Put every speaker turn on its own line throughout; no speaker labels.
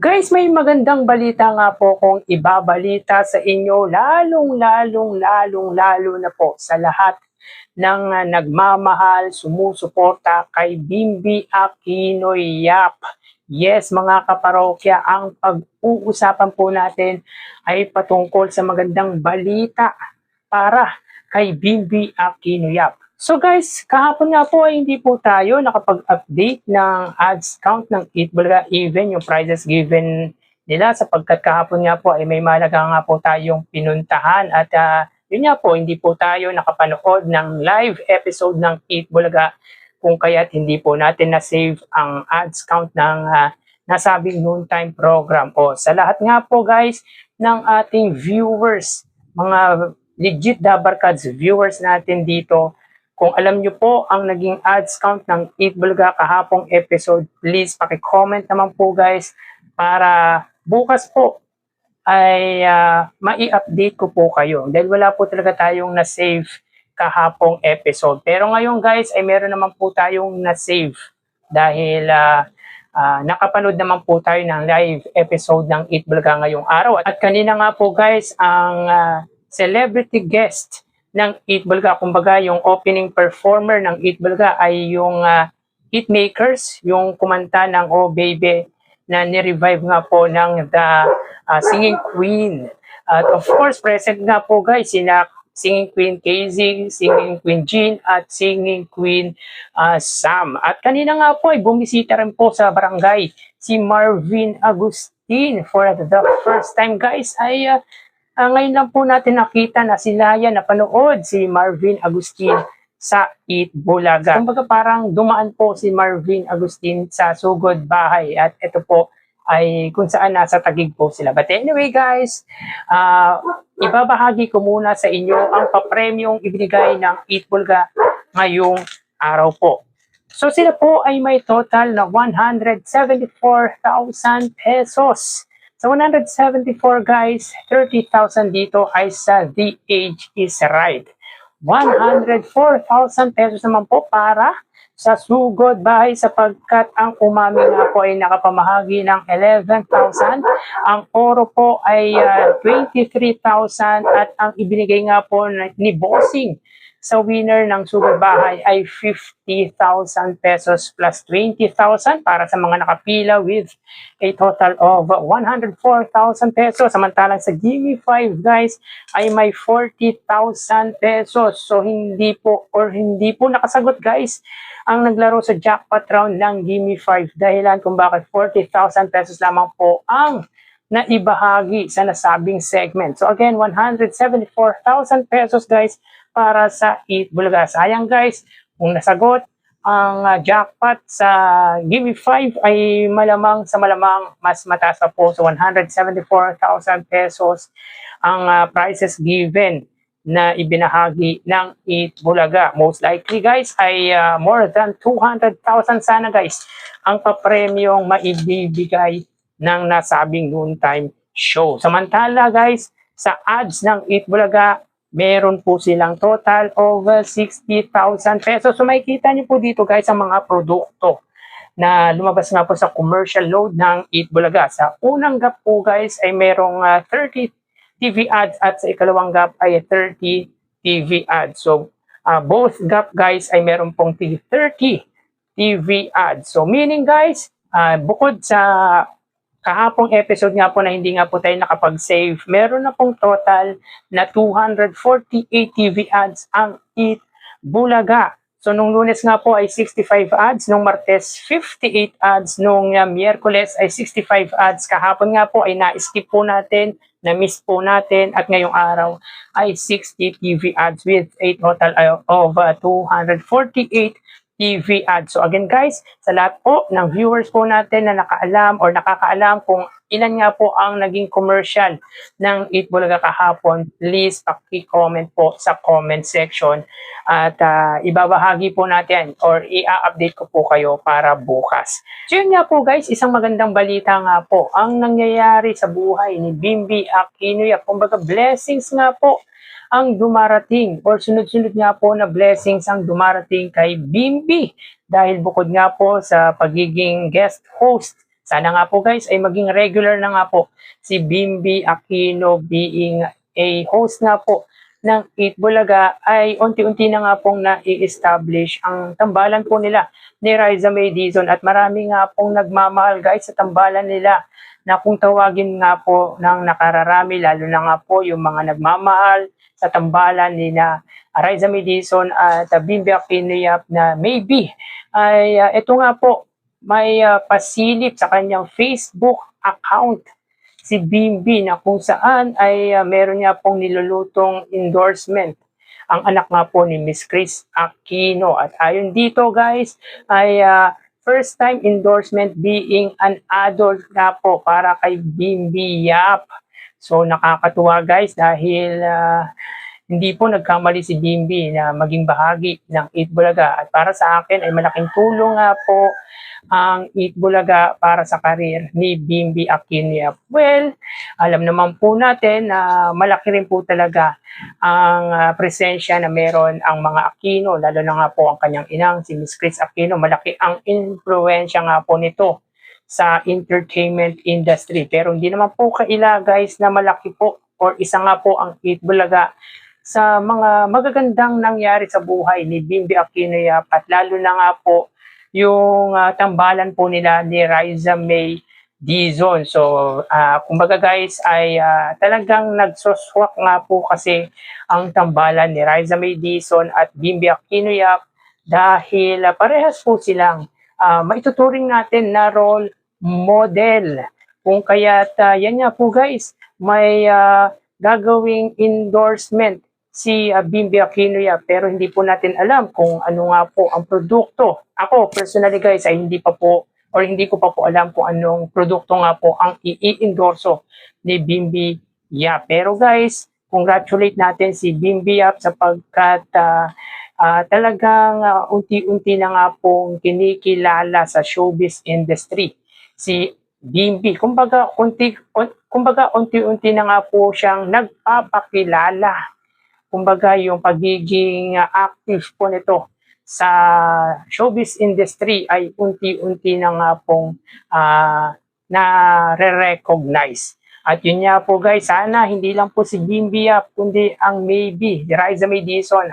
Guys, may magandang balita nga po kung ibabalita sa inyo, lalong-lalo na po sa lahat ng nagmamahal, sumusuporta kay Bimby Aquino Yap. Yes, mga kaparokya, ang pag-uusapan po natin ay patungkol sa magandang balita para kay Bimby Aquino Yap. So guys, kahapon nga po ay hindi po tayo nakapag-update ng ads count ng Eatbulaga, even yung prizes given nila, sapagkat kahapon nga po ay may malaga nga po tayong pinuntahan at yun nga po, hindi po tayo nakapanood ng live episode ng Eatbulaga kung kaya't hindi po natin na-save ang ads count ng nasabing noontime program. O sa lahat nga po guys ng ating viewers, mga legit Dabarkads viewers natin dito, kung alam nyo po ang naging ads count ng Eatbulaga kahapong episode, please paki-comment naman po guys para bukas po ay mai-update ko po kayo. Dahil wala po talaga tayong na-save kahapong episode. Pero ngayon guys ay meron naman po tayong na-save dahil nakapanood naman po tayo ng live episode ng Eatbulaga ngayong araw. At kanina nga po guys ang celebrity guest ng Eatbulaga, kumbaga yung opening performer ng Eatbulaga ay yung Hitmakers, yung kumanta ng Oh Baby na ni-revive nga po ng The Singing Queen. At of course, present nga po guys sina Singing Queen Casey, Singing Queen Jean at Singing Queen Sam. At kanina nga po ay bumisita rin po sa barangay si Marvin Agustin for the first time guys. Ay ngayon lang po natin nakita na sila yan napanood si Marvin Agustin sa Eatbulaga. Kumbaga parang dumaan po si Marvin Agustin sa sugod bahay at ito po ay kung saan nasa Taguig po sila. But anyway guys, ibabahagi ko muna sa inyo ang papremyong ibinigay ng Eatbulaga ngayong araw po. So sila po ay may total na 174,000 pesos. Sa 174 guys, 30,000 dito ay sa The Age is Right. 104,000 pesos naman po para sa sugod bahay sapagkat ang umami nga po ay nakapamahagi ng 11,000. Ang oro po ay 23,000 at ang ibinigay nga po ni Bossing sa winner ng sugod bahay ay 50,000 pesos plus 20,000 para sa mga nakapila with a total of 104,000 pesos. Samantalang sa Gimme 5 guys ay may 40,000 pesos. So hindi po nakasagot guys ang naglaro sa jackpot round ng Gimme 5 dahilan kung bakit 40,000 pesos lamang po ang naibahagi sa nasabing segment. So again, 174,000 pesos guys para sa Eatbulaga. Sayang guys, kung nasagot ang jackpot sa Gimme 5 ay malamang mas mataas pa po sa 174,000 pesos ang prizes given na ibinahagi ng Eatbulaga. Most likely guys ay more than 200,000 sana guys ang papremyong maibibigay ng nasabing noontime show. Samantala guys, sa ads ng Eatbulaga, meron po silang total of 60,000 pesos. So makikita niyo po dito guys ang mga produkto na lumabas nga po sa commercial load ng Eatbulaga. Sa unang gap po guys ay merong 30 TV ads at sa ikalawang gap ay 30 TV ads. So both gap guys ay meron pong 30 TV ads. So meaning guys, bukod sa kahapong episode nga po na hindi nga po tayo nakapag-save, meron na pong total na 248 TV ads ang Eatbulaga. So nung Lunes nga po ay 65 ads, nung Martes 58 ads, nung Miyerkules ay 65 ads, kahapon nga po ay na-skip po natin, na-miss po natin, at ngayong araw ay 60 TV ads with a total of 248 TV ads. So again guys, sa lahat po ng viewers po natin na nakaalam or nakakaalam kung ilan nga po ang naging commercial ng Eatbulaga kahapon, please paki-comment po sa comment section at ibabahagi po natin or i-update ko po kayo para bukas. So yun nga po guys, isang magandang balita nga po ang nangyayari sa buhay ni Bimby Aquino Yap. Kumbaga blessings nga po ang dumarating or sunod-sunod nga po na blessings ang dumarating kay Bimby dahil bukod nga po sa pagiging guest host Sana nga po guys ay maging regular na nga po si Bimby Aquino being a host na po ng Eat Bulaga ay unti-unti na nga pong na-establish ang tambalan po nila ni Riza May Dizon at marami nga pong nagmamahal guys sa tambalan nila na kung tawagin nga po ng nakararami lalo na nga po yung mga nagmamahal sa tambalan ni na Riza May Dizon at Bimby Aquino na maybe ay ito nga po may pasilip sa kanyang Facebook account si Bimby na kung saan ay meron niya pong nilulutong endorsement ang anak nga po ni Miss Chris Aquino. At ayon dito guys ay first time endorsement being an adult na po para kay Bimby Yap. So nakakatuwa guys dahil hindi po nagkamali si Bimby na maging bahagi ng Eat Bulaga. At para sa akin ay malaking tulong nga po ang Eat Bulaga para sa karir ni Bimby Aquino. Well, alam naman po natin na malaki rin po talaga ang presensya na meron ang mga Aquino, lalo na nga po ang kanyang inang si Miss Chris Aquino. Malaki ang influensya nga po nito sa entertainment industry. Pero hindi naman po kaila guys na malaki po or isa nga po ang Eat Bulaga sa mga magagandang nangyari sa buhay ni Bimby Aquino at lalo na nga po yung tambalan po nila ni Riza May Dizon. So, kumbaga guys ay talagang nagsoswak nga po kasi ang tambalan ni Riza May Dizon at Bimby Aquino dahil parehas po silang maituturing natin na role model. Kung kaya't yan nga po guys, may gagawing endorsement si Bimby Aquino pero hindi po natin alam kung ano nga po ang produkto. Ako personally guys ay hindi ko pa po alam kung anong produkto nga po ang i-endorso ni Bimby Yap. Pero guys, congratulate natin si Bimby Yap sapagkat talagang unti-unti na nga pong kinikilala sa showbiz industry si Bimby. Kumbaga unti-unti na nga po siyang nagpapakilala. Kumbaga yung pagiging active po nito sa showbiz industry ay unti-unti na nga pong na-recognize. At yun nga po guys, sana hindi lang po si Bimby kundi ang maybe Riza May Dizon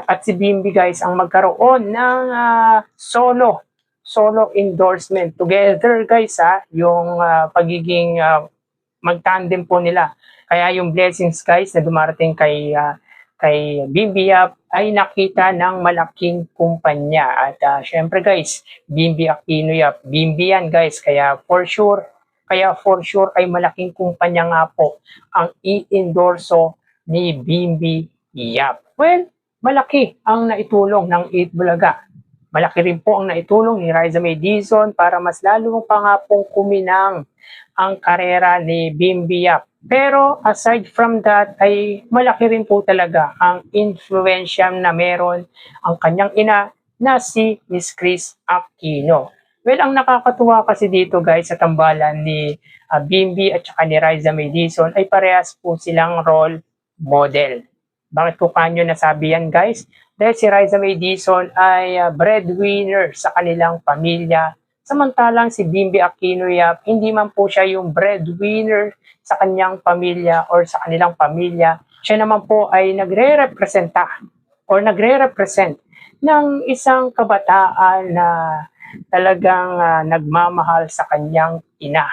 at si Bimby guys ang magkaroon ng solo endorsement together guys yung pagiging magtandem po nila. Kaya yung blessings guys na dumarating kay Bimby ay nakita ng malaking kumpanya. At syempre guys, Bimby Aquino Bimby yan guys. Kaya for sure ay malaking kumpanya nga po ang i-endorso ni Bimby Yap. Well, malaki ang naitulong ng Eat Bulaga. Malaki rin po ang naitulong ni Riza May Dizon para mas lalo pa nga pong kuminang ang karera ni Bimby Yap. Pero aside from that ay malaki rin po talaga ang influensya na meron ang kanyang ina na si Miss Chris Aquino. Well, ang nakakatuwa kasi dito guys sa tambalan ni Bimby at saka ni Riza May Dizon ay parehas po silang role model. Bakit ko kanyo nasabi yan guys? Dahil si Riza May Dizon ay breadwinner sa kanilang pamilya. Samantalang si Bimby Aquino hindi man po siya yung breadwinner sa kanyang pamilya or sa kanilang pamilya. Siya naman po ay nagre-represent ng isang kabataan na talagang nagmamahal sa kanyang ina.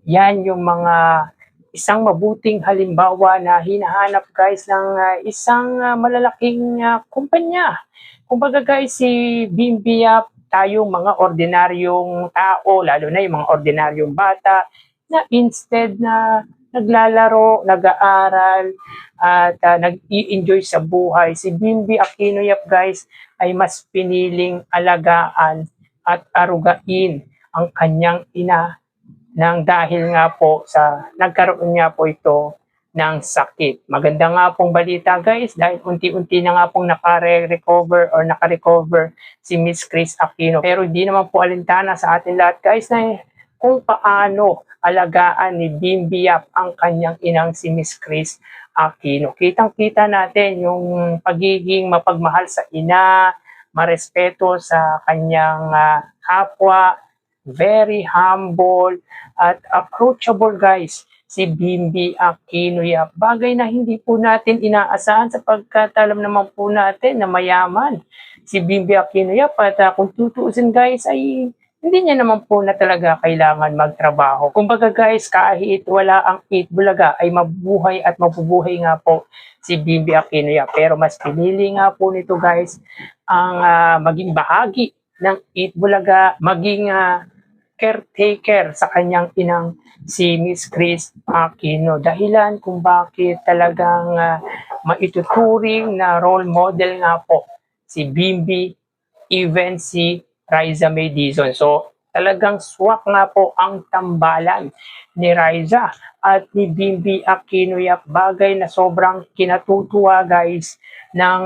Yan yung mga isang mabuting halimbawa na hinahanap guys ng isang malalaking kumpanya. Kumbaga guys, si Bimby tayong mga ordinaryong tao, lalo na yung mga ordinaryong bata, na instead na naglalaro, nag-aaral, at nag-i-enjoy sa buhay, si Bimby Aquino guys ay mas piniling alagaan at arugain ang kanyang ina nang dahil nga po sa nagkaroon nga po ito ng sakit. Maganda nga pong balita guys dahil unti-unti na nga pong naka-recover si Miss Chris Aquino. Pero hindi naman po alintana sa atin lahat guys na kung paano alagaan ni Bimby ang kanyang inang si Miss Chris Aquino. Kitang-kita natin yung pagiging mapagmahal sa ina, marespeto sa kanyang kapwa, very humble at approachable guys si Bimby Aquino Yap. Bagay na hindi po natin inaasahan sapagkat alam naman po natin na mayaman si Bimby Aquino Yap at kung tutuusin guys ay hindi niya naman po na talaga kailangan magtrabaho. Kumbaga guys, kahit wala ang Eat Bulaga ay mabuhay at mabubuhay nga po si Bimby Aquino Yap. Pero mas pinili nga po nito guys ang maging bahagi ng Eat Bulaga, maging caretaker sa kanyang inang si Miss Chris Aquino. Dahilan kung bakit talagang maituturing na role model nga po si Bimby, even si Riza May Dizon. So talagang swak nga po ang tambalan ni Riza at ni Bimby Aquino Yap. Bagay na sobrang kinatutuwa guys ng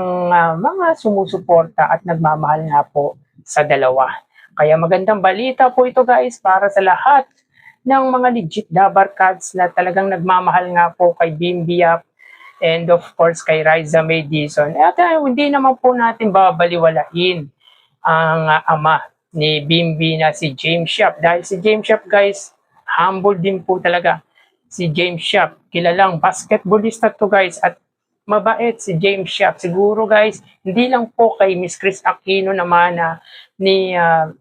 mga sumusuporta at nagmamahal nga po sa dalawa. Kaya magandang balita po ito guys para sa lahat ng mga legit Dabar Cats na talagang nagmamahal nga po kay Bimby Yap and of course kay Riza May Dizon. At hindi naman po natin babaliwalain ang ama ni Bimby na si James Yap. Dahil si James Yap guys, humble din po talaga. Si James Yap, kilalang basketballista to guys at mabait si James Yap. Siguro guys, hindi lang po kay Miss Chris Aquino naman ni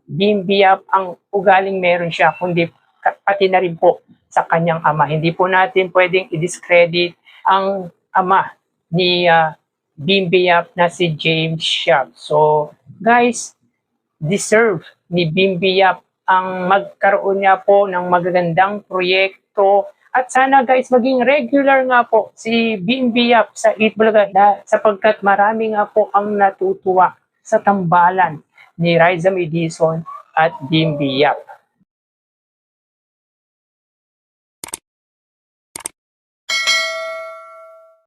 Bimby Yap ang ugaling meron siya, kundi pati na rin po sa kanyang ama. Hindi po natin pwedeng i-discredit ang ama ni Bimby Yap na si James Yap. So guys, deserve ni Bimby Yap ang magkaroon niya po ng magagandang proyekto. At sana guys, maging regular nga po si Bimby Yap sa Eat Bulaga sapagkat marami nga po ang natutuwa sa tambalan ni Riza May Dizon at Bimby Yap.